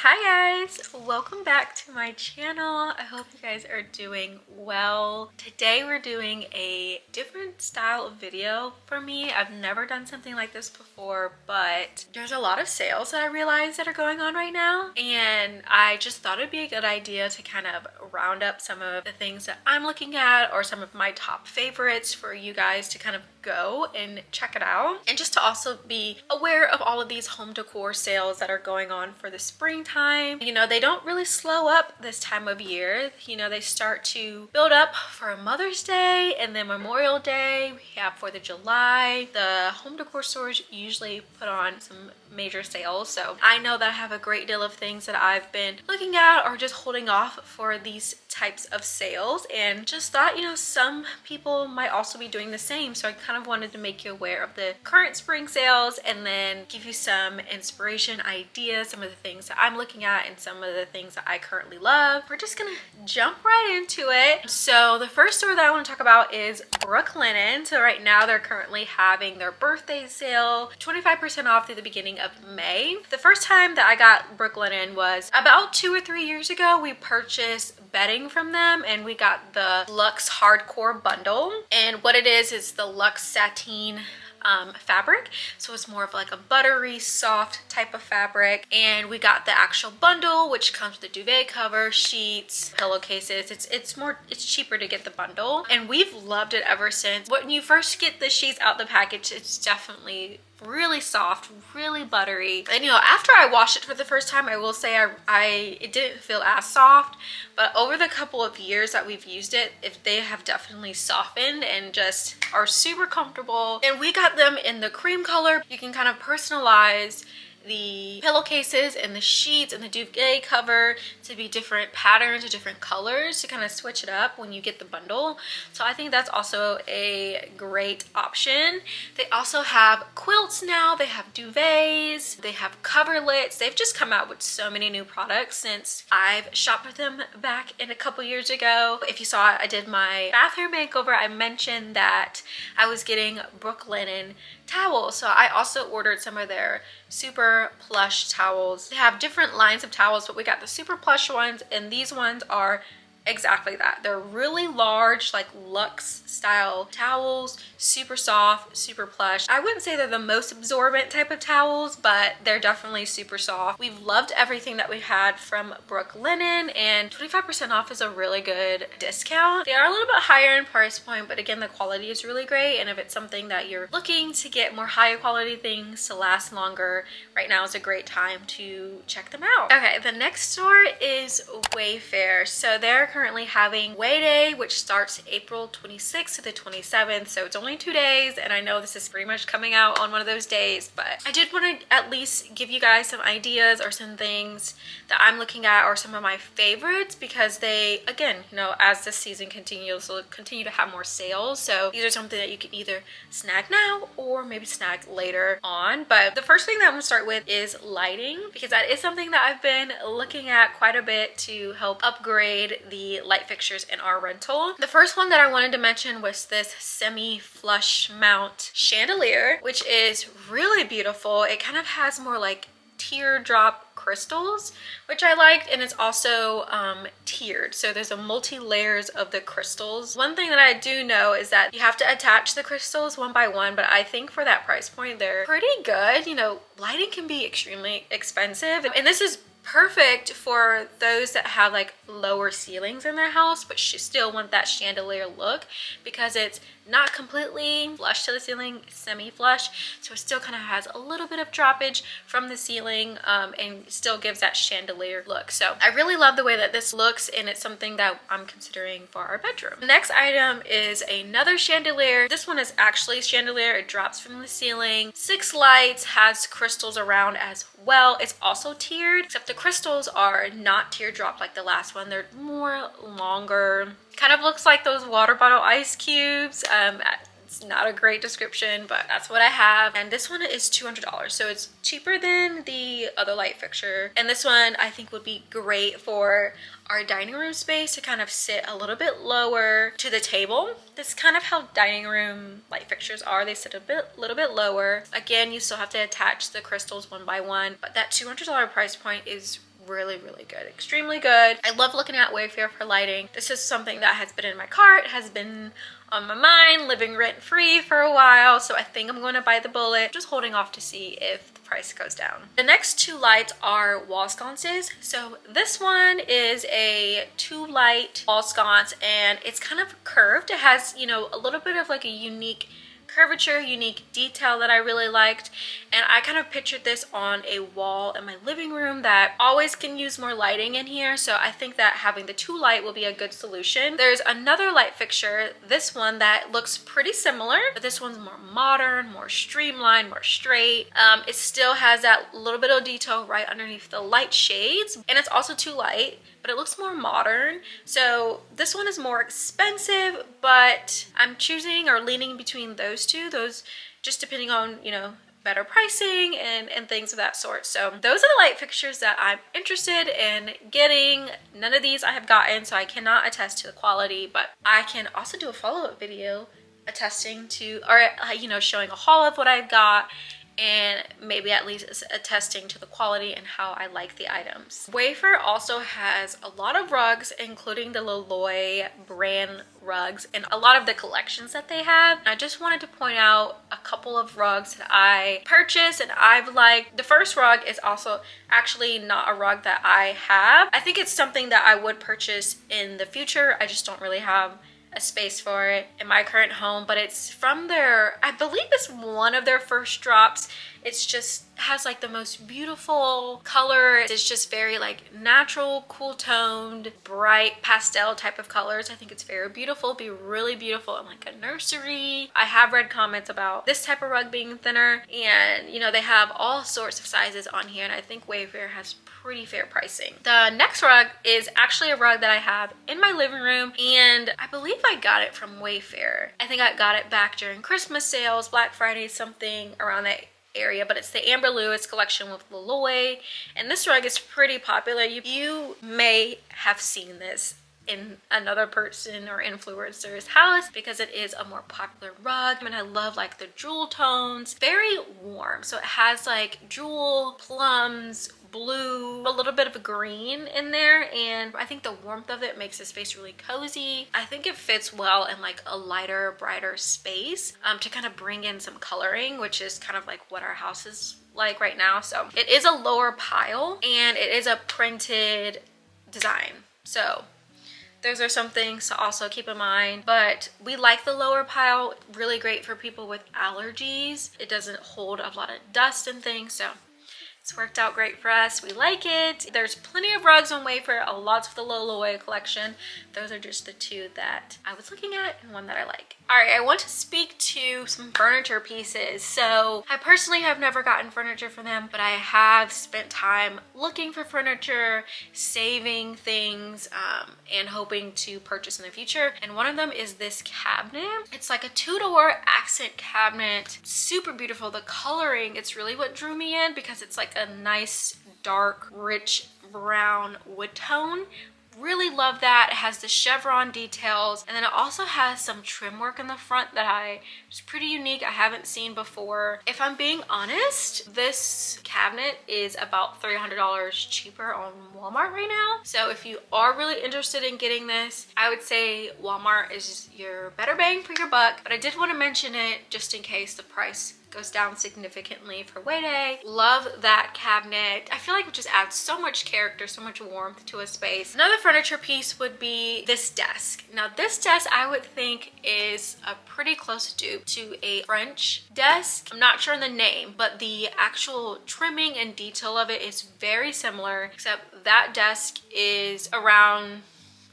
Hi guys, welcome back to my channel. I hope you guys are doing well. Today we're doing a different style of video for me. I've never done something like this before, but there's a lot of sales that I realize that are going on right now, and I just thought it'd be a good idea to kind of round up some of the things that I'm looking at or some of my top favorites for you guys to kind of go and check it out, and just to also be aware of all of these home decor sales that are going on for the springtime. You know, they don't really slow up this time of year. You know, they start to build up for Mother's Day and then Memorial Day. We have 4th of July. The home decor stores usually put on some major sales, so I know that I have a great deal of things that I've been looking at or just holding off for these types of sales, and just thought, you know, some people might also be doing the same. So I kind of wanted to make you aware of the current spring sales and then give you some inspiration, ideas, some of the things that I'm looking at and some of the things that I currently love. We're just gonna jump right into it. So the first store that I want to talk about is Brooklinen. So right now they're currently having their birthday sale, 25% off through the beginning of May. The first time that I got Brooklinen was about 2 or 3 years ago. We purchased bedding from them and we got the Luxe hardcore bundle, and what it is the Luxe sateen fabric, so it's more of like a buttery soft type of fabric. And we got the actual bundle, which comes with the duvet cover, sheets, pillowcases. It's cheaper to get the bundle, and we've loved it ever since. When you first get the sheets out the package, it's definitely really soft, really buttery. And you know, after I washed it for the first time, I will say it didn't feel as soft, but over the couple of years that we've used it, they have definitely softened and just are super comfortable. And we got them in the cream color. You can kind of personalize the pillowcases and the sheets and the duvet cover to be different patterns or different colors to kind of switch it up when you get the bundle. So I think that's also a great option. They also have quilts now, they have duvets, they have coverlets. They've just come out with so many new products since I've shopped with them back in a couple years ago. If you saw it, I did my bathroom makeover. I mentioned that I was getting Brooklinen towels, so I also ordered some of their super plush towels. They have different lines of towels, but we got the super plush ones, and these ones are exactly that. They're really large, like Luxe style towels, super soft, super plush. I wouldn't say they're the most absorbent type of towels, but they're definitely super soft. We've loved everything that we've had from Brooklinen, and 25% off is a really good discount. They are a little bit higher in price point, but again, the quality is really great. And if it's something that you're looking to get more higher quality things to last longer, right now is a great time to check them out. Okay, the next store is Wayfair. So they're currently having WayDay, which starts April 26th to the 27th, so it's only 2 days, and I know this is pretty much coming out on one of those days, but I did want to at least give you guys some ideas or some things that I'm looking at or some of my favorites, because they, again, you know, as this season continues, will continue to have more sales. So these are something that you can either snag now or maybe snag later on. But the first thing that I'm going to start with is lighting, because that is something that I've been looking at quite a bit to help upgrade the light fixtures in our rental. The first one that I wanted to mention was this semi-flush mount chandelier, which is really beautiful. It kind of has more like teardrop crystals, which I liked, and it's also tiered, so there's a multi-layers of the crystals. One thing that I do know is that you have to attach the crystals one by one, but I think for that price point they're pretty good. You know, lighting can be extremely expensive, and this is perfect for those that have like lower ceilings in their house but still want that chandelier look, because it's not completely flush to the ceiling, semi-flush, so it still kind of has a little bit of droppage from the ceiling, and still gives that chandelier look. So I really love the way that this looks, and it's something that I'm considering for our bedroom. The next item is another chandelier. This one is actually a chandelier. It drops from the ceiling, 6 lights, has crystals around as well. It's also tiered, except the crystals are not teardrop like the last one. They're more longer, kind of looks like those water bottle ice cubes. It's not a great description, but that's what I have. And this one is $200, so it's cheaper than the other light fixture. And this one I think would be great for our dining room space, to kind of sit a little bit lower to the table. That's kind of how dining room light fixtures are. They sit a little bit lower. Again, you still have to attach the crystals one by one, but that $200 price point is really, really good. Extremely good. I love looking at Wayfair for lighting. This is something that has been in my cart, has been on my mind, living rent-free for a while, so I think I'm going to bite the bullet. Just holding off to see if the price goes down. The next two lights are wall sconces. So this one is a 2-light wall sconce, and it's kind of curved. It has, you know, a little bit of like a unique curvature, unique detail that I really liked, and I kind of pictured this on a wall in my living room that always can use more lighting in here, so I think that having the 2-light will be a good solution. There's another light fixture, this one, that looks pretty similar, but this one's more modern, more streamlined, more straight. It still has that little bit of detail right underneath the light shades, and it's also 2-light, but it looks more modern. So this one is more expensive, but I'm choosing or leaning between those two, those just depending on, you know, better pricing and things of that sort. So those are the light fixtures that I'm interested in getting. None of these I have gotten, so I cannot attest to the quality, but I can also do a follow-up video attesting to, or you know, showing a haul of what I've got, and maybe at least attesting to the quality and how I like the items. Wayfair also has a lot of rugs, including the Loloi brand rugs and a lot of the collections that they have. I just wanted to point out a couple of rugs that I purchased and I've liked. The first rug is also actually not a rug that I have. I think it's something that I would purchase in the future. I just don't really have a space for it in my current home, but it's from their, I believe it's one of their first drops. It's just has like the most beautiful color. It's just very like natural, cool toned, bright pastel type of colors. I think it's very beautiful. Be really beautiful in like a nursery. I have read comments about this type of rug being thinner, and you know, they have all sorts of sizes on here, and I think Wayfair has pretty fair pricing. The next rug is actually a rug that I have in my living room, and I believe I got it from Wayfair. I think I got it back during Christmas sales, Black Friday, something around that area, but it's the Amber Lewis collection with Loloi, and this rug is pretty popular. You may have seen this in another person or influencer's house because it is a more popular rug, and I love like the jewel tones. Very warm, so it has like jewel, plums, blue, a little bit of a green in there, and I think the warmth of it makes the space really cozy. I think it fits well in like a lighter, brighter space to kind of bring in some coloring, which is kind of like what our house is like right now. So it is a lower pile and it is a printed design, so those are some things to also keep in mind. But we like the lower pile, really great for people with allergies. It doesn't hold a lot of dust and things, so it's worked out great for us. We like it. There's plenty of rugs on Wayfair, lots of the Loloi collection. Those are just the two that I was looking at and one that I like. All right, I want to speak to some furniture pieces. So I personally have never gotten furniture from them, but I have spent time looking for furniture, saving things, and hoping to purchase in the future. And one of them is this cabinet. It's like a 2-door accent cabinet. Super beautiful. The coloring, it's really what drew me in because it's like a nice, dark, rich brown wood tone. Really love that. It has the chevron details, and then it also has some trim work in the front that is pretty unique. I haven't seen before. If I'm being honest, this cabinet is about $300 cheaper on Walmart right now. So if you are really interested in getting this, I would say Walmart is your better bang for your buck, but I did want to mention it just in case the price goes down significantly for WayDay. Love that cabinet. I feel like it just adds so much character, so much warmth to a space. Another furniture piece would be this desk. Now this desk I would think is a pretty close dupe to a French desk. I'm not sure on the name, but the actual trimming and detail of it is very similar, except that desk is around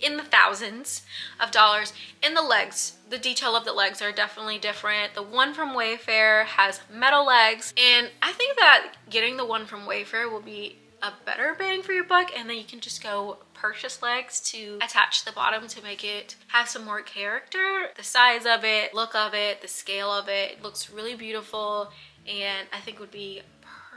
in the thousands of dollars. In the legs, the detail of the legs are definitely different. The one from Wayfair has metal legs, and I think that getting the one from Wayfair will be a better bang for your buck, and then you can just go purchase legs to attach to the bottom to make it have some more character. The size of it, look of it, the scale of it looks really beautiful, and I think would be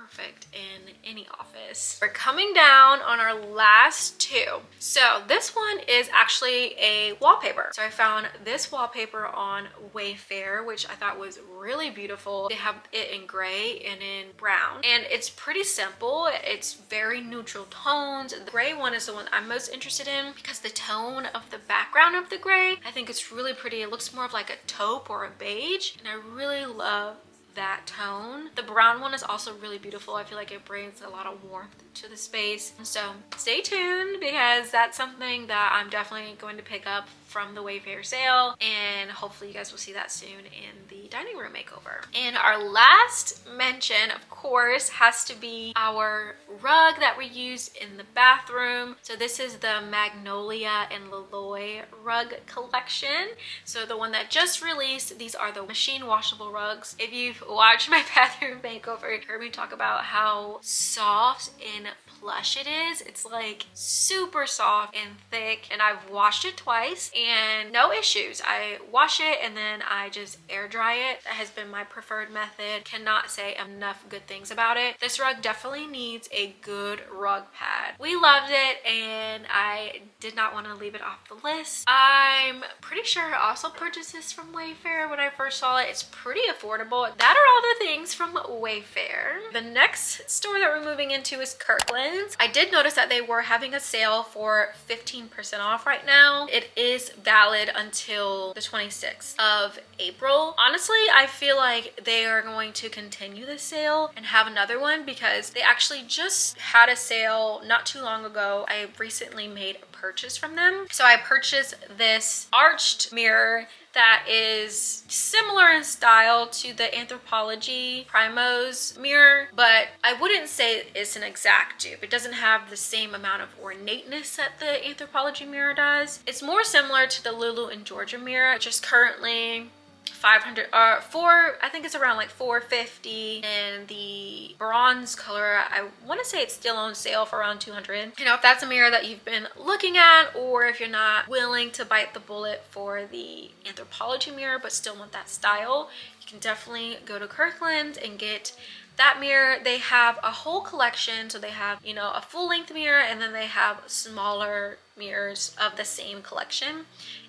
perfect in any office. We're coming down on our last two. So this one is actually a wallpaper. So I found this wallpaper on Wayfair, which I thought was really beautiful. They have it in gray and in brown, and it's pretty simple. It's very neutral tones. The gray one is the one I'm most interested in because the tone of the background of the gray, I think it's really pretty. It looks more of like a taupe or a beige, and I really love that tone. The brown one is also really beautiful. I feel like it brings a lot of warmth to the space. So stay tuned, because that's something that I'm definitely going to pick up from the Wayfair sale, and hopefully you guys will see that soon in the dining room makeover. And our last mention, of course, has to be our rug that we use in the bathroom. So this is the Magnolia and Laloy rug collection. So the one that just released, these are the machine washable rugs. If you've watched my bathroom makeover, you heard me talk about how soft and plush it is. It's like super soft and thick, and I've washed it twice and no issues. I wash it and then I just air dry it. That has been my preferred method. Cannot say enough good things about it. This rug definitely needs a good rug pad. We loved it, and I did not want to leave it off the list. I'm pretty sure I also purchased this from Wayfair when I first saw it. It's pretty affordable. That are all the things from Wayfair. The next store that we're moving into is Kirklands. I did notice that they were having a sale for 15% off right now. It is valid until the 26th of April. Honestly, I feel like they are going to continue the sale and have another one, because they actually just had a sale not too long ago. I recently made a purchase from them. So I purchased this arched mirror that is similar in style to the Anthropologie Primos mirror, but I wouldn't say it's an exact dupe. It doesn't have the same amount of ornateness that the Anthropologie mirror does. It's more similar to the Lulu and Georgia mirror, which is currently 500 or I think it's around like $450, and the bronze color, I want to say it's still on sale for around $200. You know, if that's a mirror that you've been looking at, or if you're not willing to bite the bullet for the Anthropologie mirror but still want that style, you can definitely go to Kirklands and get that mirror. They have a whole collection. So they have, you know, a full length mirror, and then they have smaller mirrors of the same collection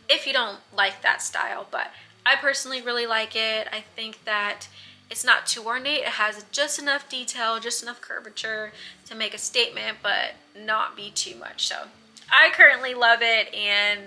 if you don't like that style. But I personally really like it. I think that it's not too ornate. It has just enough detail, just enough curvature to make a statement, but not be too much. So I currently love it, and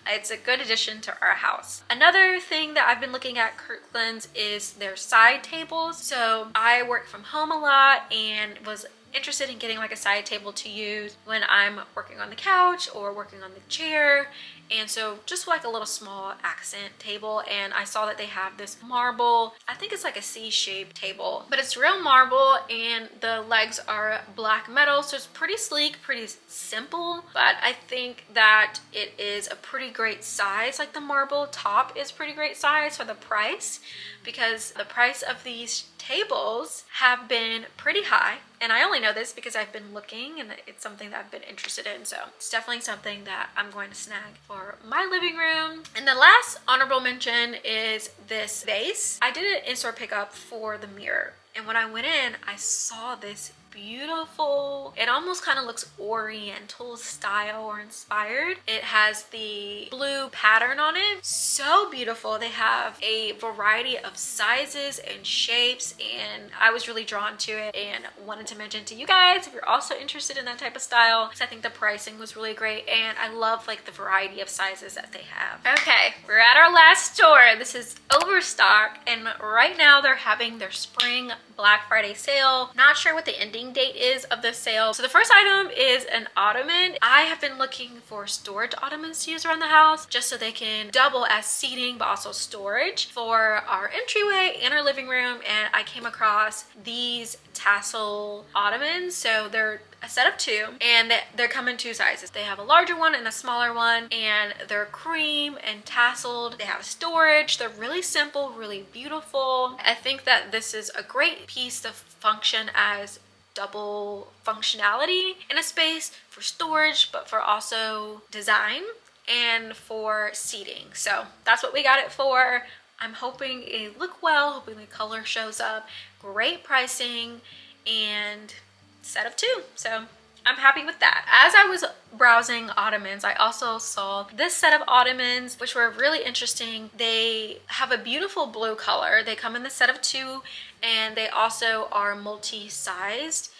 it's a good addition to our house. Another thing that I've been looking at Kirklands is their side tables. So I work from home a lot and was interested in getting like a side table to use when I'm working on the couch or working on the chair. And so just like a little small accent table, and I saw that they have this marble, I think it's like a C-shaped table, but it's real marble, and the legs are black metal, so it's pretty sleek, pretty simple, but I think that it is a pretty great size. Like the marble top is pretty great size for the price, because the price of these tables have been pretty high, and I only know this because I've been looking, and it's something that I've been interested in. So it's definitely something that I'm going to snag for my living room. And the last honorable mention is this vase. I did an in-store pickup for the mirror, and when I went in, I saw this beautiful, it almost kind of looks oriental style or inspired. It has the blue pattern on it. So beautiful. They have a variety of sizes and shapes, and I was really drawn to it and wanted to mention to you guys if you're also interested in that type of style, because I think the pricing was really great, and I love like the variety of sizes that they have. Okay, we're at our last store. This is Overstock, and right now they're having their spring Black Friday sale. Not sure what the ending date is of the sale. So the first item is an ottoman. I have been looking for storage ottomans to use around the house, just so they can double as seating but also storage for our entryway and our living room. And I came across these tassel ottomans. So they're a set of two, and they're come in two sizes. They have a larger one and a smaller one, and they're cream and tasseled. They have storage. They're really simple, really beautiful. I think that this is a great piece to function as double functionality in a space for storage, but for also design and for seating. So that's what we got it for. I'm hoping it look well, hoping the color shows up. Great pricing, and set of 2. So I'm happy with that. As I was browsing ottomans, I also saw this set of ottomans, which were really interesting. They have a beautiful blue color. They come in the set of 2, and they also are multi-sized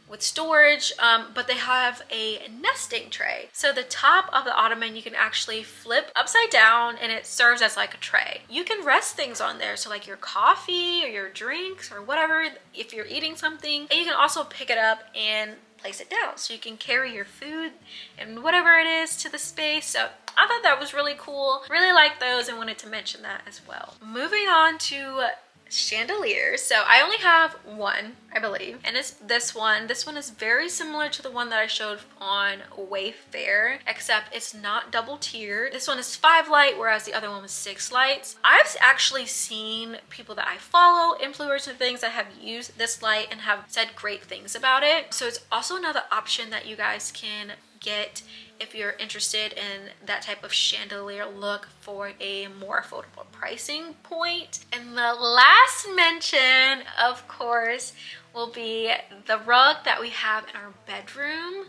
with storage, but they have a nesting tray. So the top of the ottoman you can actually flip upside down, and it serves as like a tray. You can rest things on there, so like your coffee or your drinks or whatever, if you're eating something. And you can also pick it up and place it down, so you can carry your food and whatever it is to the space. So I thought that was really cool. Really like those and wanted to mention that as well. Moving on to chandeliers. So I only have one, I believe, and it's this one. This one is very similar to the one that I showed on Wayfair, except it's not double tiered. This one is 5 light, whereas the other one was 6 lights. I've actually seen people that I follow, influencers and things, that have used this light and have said great things about it. So it's also another option that you guys can get if you're interested in that type of chandelier look for a more affordable pricing point. And the last mention, of course, will be the rug that we have in our bedroom.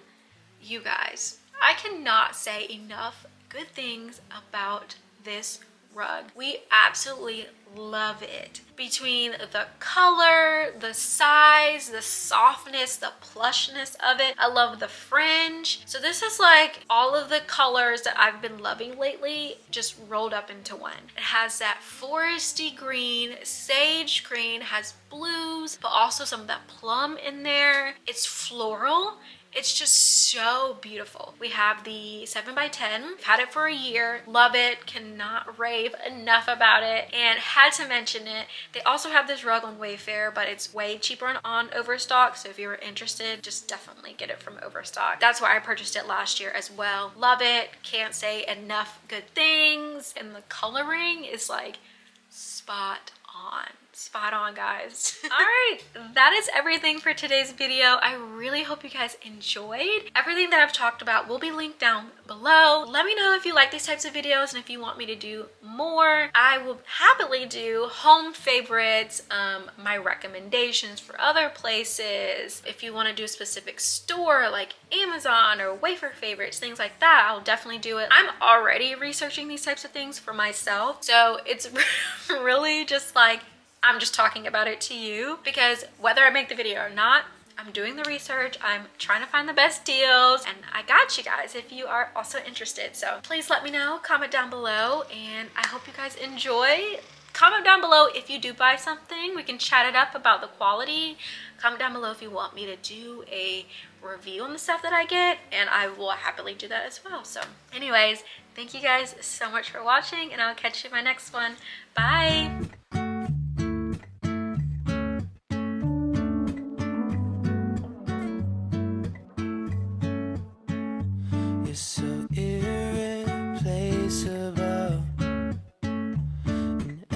You guys, I cannot say enough good things about this rug. We absolutely love it. Between the color, the size, the softness, the plushness of it. I love the fringe. So this is like all of the colors that I've been loving lately just rolled up into one. It has that foresty green, sage green, has blues, but also some of that plum in there. It's floral. It's just so beautiful. We have the 7x10. I've had it for a year. Love it. Cannot rave enough about it. And had to mention it. They also have this rug on Wayfair, but it's way cheaper on Overstock. So if you were interested, just definitely get it from Overstock. That's why I purchased it last year as well. Love it. Can't say enough good things. And the coloring is like spot on. Spot on, guys. All right, that is everything for today's video. I really hope you guys enjoyed. Everything that I've talked about will be linked down below. Let me know if you like these types of videos and if you want me to do more. I will happily do home favorites, my recommendations for other places. If you want to do a specific store like Amazon or Wayfair favorites, things like that, I'll definitely do it. I'm already researching these types of things for myself, so it's really just like I'm just talking about it to you, because whether I make the video or not, I'm doing the research, I'm trying to find the best deals, and I got you guys if you are also interested. So please let me know, comment down below, and I hope you guys enjoy. Comment down below if you do buy something. We can chat it up about the quality. Comment down below if you want me to do a review on the stuff that I get, and I will happily do that as well. So anyways, thank you guys so much for watching, and I'll catch you in my next one. Bye. So